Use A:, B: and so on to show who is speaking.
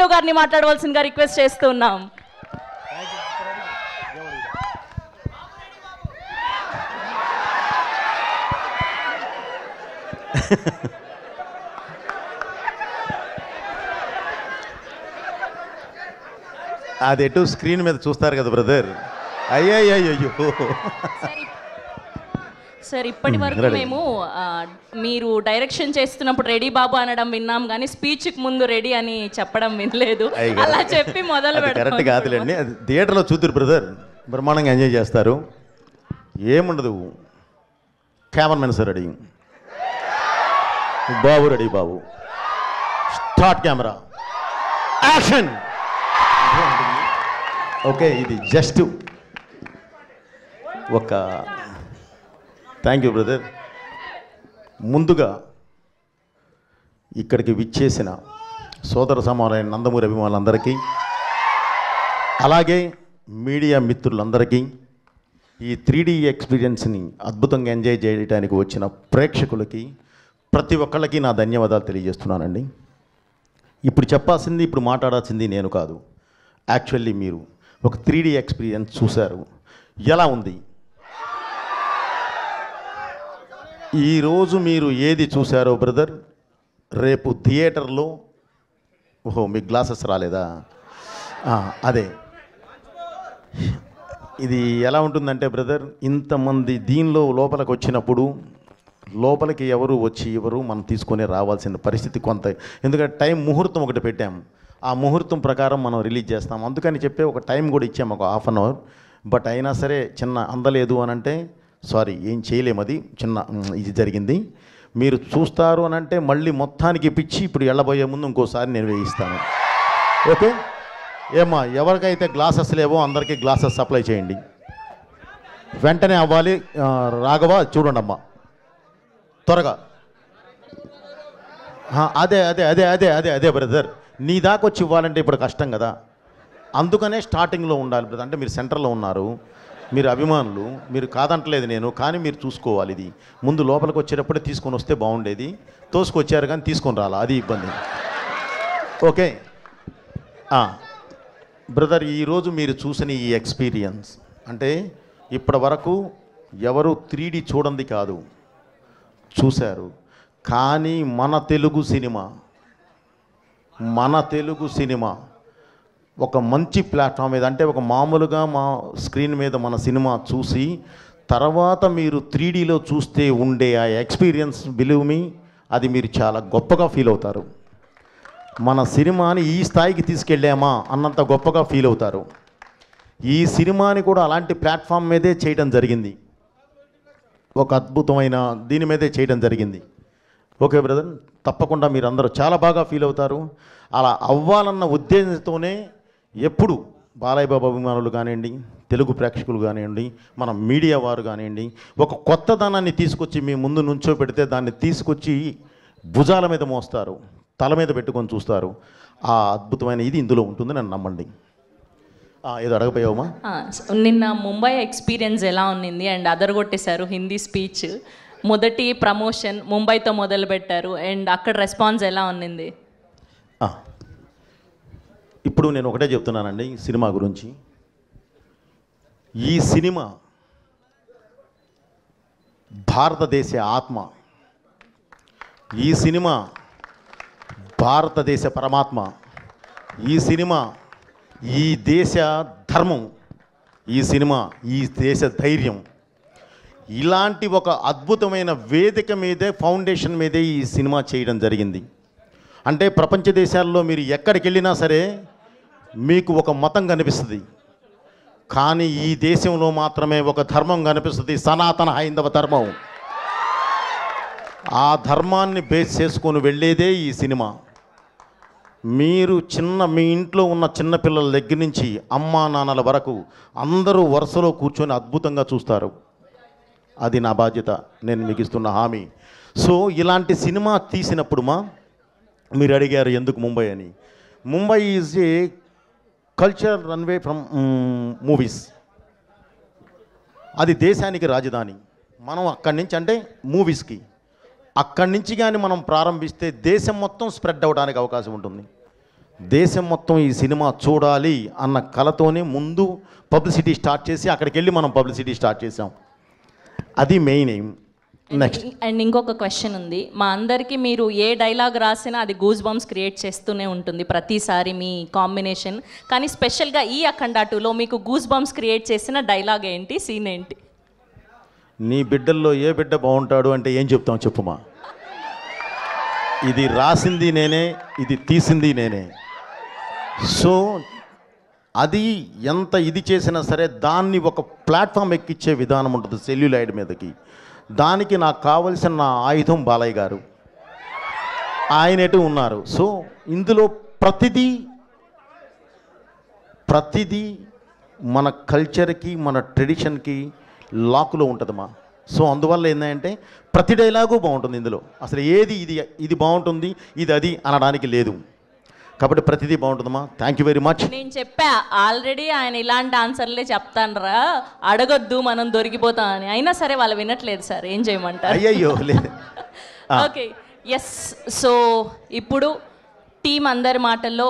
A: శ్రీను గారిని మాట్లాడవలసిందిగా రిక్వెస్ట్ చేస్తున్నాం.
B: అది ఎటు స్క్రీన్ మీద చూస్తారు కదా బ్రదర్. అయ్యో
A: సార్, ఇప్పటి వరకు మేము మీరు డైరెక్షన్ చేస్తున్నప్పుడు రెడీ బాబు అనడం విన్నాం, కానీ స్పీచ్కి ముందు రెడీ అని చెప్పడం వినలేదు. అలా చెప్పి మొదలు
B: కరెక్ట్ కాదులేండి. అది థియేటర్లో చూద్దరు బ్రదర్, బ్రహ్మాండంగా ఎంజాయ్ చేస్తారు. ఏముండదు, కెమెరామెన్ సార్ రెడీ, బాబు రెడీ, బాబు స్టార్ట్ కెమెరా యాక్షన్. ఓకే, ఇది జస్ట్ ఒక థ్యాంక్ యూ బ్రదర్. ముందుగా ఇక్కడికి విచ్చేసిన సోదర సమానమైన నందమూరి అభిమానులందరికీ, అలాగే మీడియా మిత్రులందరికీ, ఈ 3D ఎక్స్పీరియన్స్ని అద్భుతంగా ఎంజాయ్ చేయడానికి వచ్చిన ప్రేక్షకులకి ప్రతి ఒక్కళ్ళకి నా ధన్యవాదాలు తెలియజేస్తున్నానండి. ఇప్పుడు చెప్పాల్సింది, ఇప్పుడు మాట్లాడాల్సింది నేను కాదు. యాక్చువల్లీ మీరు ఒక 3D ఎక్స్పీరియన్స్ చూశారు, ఎలా ఉంది? ఈరోజు మీరు ఏది చూశారో బ్రదర్, రేపు థియేటర్లో మీకు గ్లాసెస్ రాలేదా? అదే ఇది ఎలా ఉంటుందంటే బ్రదర్, ఇంతమంది దీనిలో లోపలికి వచ్చినప్పుడు లోపలికి ఎవరు వచ్చి ఎవరు మనం తీసుకొని రావాల్సిన పరిస్థితి కొంత, ఎందుకంటే టైం ముహూర్తం ఒకటి పెట్టాము, ఆ ముహూర్తం ప్రకారం మనం రిలీజ్ చేస్తాం. అందుకని చెప్పే ఒక టైం కూడా ఇచ్చాము, ఒక ½ అవర్. బట్ అయినా సరే చిన్న అందలేదు అని అంటే సారీ, ఏం చేయలేము, అది చిన్న ఇది జరిగింది. మీరు చూస్తారు అని అంటే మళ్ళీ మొత్తానికి పిచ్చి ఇప్పుడు వెళ్ళబోయే ముందు ఇంకోసారి నేను వేయిస్తాను. ఓకే ఏమ్మా, ఎవరికైతే గ్లాసెస్ లేవో అందరికీ గ్లాసెస్ సప్లై చేయండి, వెంటనే అవ్వాలి. రాఘవ చూడండి అమ్మా, త్వరగా. అదే అదే అదే అదే అదే అదే బ్రదర్, నీ దాకా వచ్చి ఇవ్వాలంటే ఇప్పుడు కష్టం కదా, అందుకనే స్టార్టింగ్లో ఉండాలి బ్రదర్. అంటే మీరు సెంటర్లో ఉన్నారు, మీరు అభిమానులు, మీరు కాదంటలేదు నేను, కానీ మీరు చూసుకోవాలి. ఇది ముందు లోపలికి వచ్చేటప్పుడే తీసుకొని వస్తే బాగుండేది, తోసుకొచ్చారు కానీ తీసుకొని రాలా, అది ఇబ్బంది. ఓకే బ్రదర్, ఈరోజు మీరు చూసిన ఈ ఎక్స్పీరియన్స్ అంటే ఇప్పటి వరకు ఎవరు 3D చూడండి కాదు, చూశారు. కానీ మన తెలుగు సినిమా ఒక మంచి ప్లాట్ఫామ్ మీద, అంటే ఒక మామూలుగా మా స్క్రీన్ మీద మన సినిమా చూసి తర్వాత మీరు 3Dలో చూస్తే ఉండే ఆ ఎక్స్పీరియన్స్, బిలీవ్ మీ, అది మీరు చాలా గొప్పగా ఫీల్ అవుతారు. మన సినిమాని ఈ స్థాయికి తీసుకెళ్ళామా అన్నంత గొప్పగా ఫీల్ అవుతారు. ఈ సినిమాని కూడా అలాంటి ప్లాట్ఫామ్ మీదే చేయడం జరిగింది, ఒక అద్భుతమైన దీని మీదే చేయడం జరిగింది. ఓకే బ్రదర్, తప్పకుండా మీరు అందరూ చాలా బాగా ఫీల్ అవుతారు. అలా అవ్వాలన్న ఉద్దేశంతోనే ఎప్పుడు బాలయ్య బాబు అభిమానులు కానివ్వండి, తెలుగు ప్రేక్షకులు కానివ్వండి, మన మీడియా వారు కానివ్వండి, ఒక కొత్తదనాన్ని తీసుకొచ్చి మీ ముందు నుంచో పెడితే దాన్ని తీసుకొచ్చి భుజాల మీద మోస్తారు, తల మీద పెట్టుకొని చూస్తారు. ఆ అద్భుతమైన ఇది ఇందులో ఉంటుంది, నన్ను నమ్మండి. ఏదో అడగపోయావమ్మా?
A: నిన్న ముంబై ఎక్స్పీరియన్స్ ఎలా ఉన్నింది? అండ్ అదరగొట్టేశారు హిందీ స్పీచ్, మొదటి ప్రమోషన్ ముంబైతో మొదలుపెట్టారు, అండ్ అక్కడ రెస్పాన్స్ ఎలా ఉన్నింది?
B: ఇప్పుడు నేను ఒకటే చెప్తున్నానండి సినిమా గురించి. ఈ సినిమా భారతదేశ ఆత్మ, ఈ సినిమా భారతదేశ పరమాత్మ, ఈ సినిమా ఈ దేశ ధర్మం, ఈ సినిమా ఈ దేశ ధైర్యం. ఇలాంటి ఒక అద్భుతమైన వేదిక మీదే, ఫౌండేషన్ మీదే ఈ సినిమా చేయడం జరిగింది. అంటే ప్రపంచ దేశాల్లో మీరు ఎక్కడికి వెళ్ళినా సరే మీకు ఒక మతం కనిపిస్తుంది, కానీ ఈ దేశంలో మాత్రమే ఒక ధర్మం కనిపిస్తుంది, సనాతన హైందవ ధర్మం. ఆ ధర్మాన్ని బేస్ చేసుకొని వెళ్ళేదే ఈ సినిమా. మీరు మీ ఇంట్లో ఉన్న చిన్నపిల్లల దగ్గర నుంచి అమ్మా నాన్నల వరకు అందరూ వరుసలో కూర్చొని అద్భుతంగా చూస్తారు. అది నా బాధ్యత, నేను మీకు ఇస్తున్న హామీ. సో ఇలాంటి సినిమా తీసినప్పుడు మీరు అడిగారు ఎందుకు ముంబై అని. Mumbai is a cultural runway from movies. అది దేశానికి రాజధాని. మనం అక్కడి నుంచి, అంటే మూవీస్కి అక్కడి నుంచి కానీ మనం ప్రారంభిస్తే దేశం మొత్తం స్ప్రెడ్ అవ్వడానికి అవకాశం ఉంటుంది. దేశం మొత్తం ఈ సినిమా చూడాలి అన్న కలతోనే ముందు పబ్లిసిటీ స్టార్ట్ చేసి అక్కడికి వెళ్ళి మనం పబ్లిసిటీ స్టార్ట్ చేసాం. అది మెయిన్ ఎయిమ్. నెక్స్ట్
A: అండ్ ఇంకొక క్వశ్చన్ ఉంది. మా అందరికీ మీరు ఏ డైలాగ్ రాసినా అది గూస్ బంప్స్ క్రియేట్ చేస్తూనే ఉంటుంది ప్రతిసారి మీ కాంబినేషన్. కానీ స్పెషల్గా ఈ అఖండ 2లో మీకు గూస్ బంప్స్ క్రియేట్ చేసిన డైలాగ్ ఏంటి, సీన్ ఏంటి?
B: నీ బిడ్డల్లో ఏ బిడ్డ బాగుంటాడు అంటే ఏం చెప్తాం చెప్పుమా. ఇది రాసింది నేనే, ఇది తీసింది నేనే. సో అది ఎంత ఇది చేసినా సరే దాన్ని ఒక ప్లాట్ఫామ్ ఎక్కించే విధానం ఉంటుంది సెల్యులాయిడ్ మీదకి. దానికి నాకు కావలసిన నా ఆయుధం బాలయ్య గారు, ఆయనటు ఉన్నారు. సో ఇందులో ప్రతిదీ మన కల్చర్కి మన ట్రెడిషన్కి లాకులో ఉంటుందమ్మా. సో అందువల్ల ఏంటంటే ప్రతి డైలాగు బాగుంటుంది ఇందులో. అసలు ఏది ఇది బాగుంటుంది ఇది అది అనడానికి లేదు. కాబట్టి ప్రతిదీ బాగుంటుందమ్మా. Thank you very much.
A: నేను చెప్పా ఆల్రెడీ ఆయన ఇలాంటి ఆన్సర్లే చెప్తానరా, అడగొద్దు మనం దొరికిపోతామని. అయినా సరే వాళ్ళు వినట్లేదు సార్, ఏం చేయమంటారు?
B: అయ్యయ్యో లేదు.
A: Okay, yes. సో ఇప్పుడు టీం అందరి మాటల్లో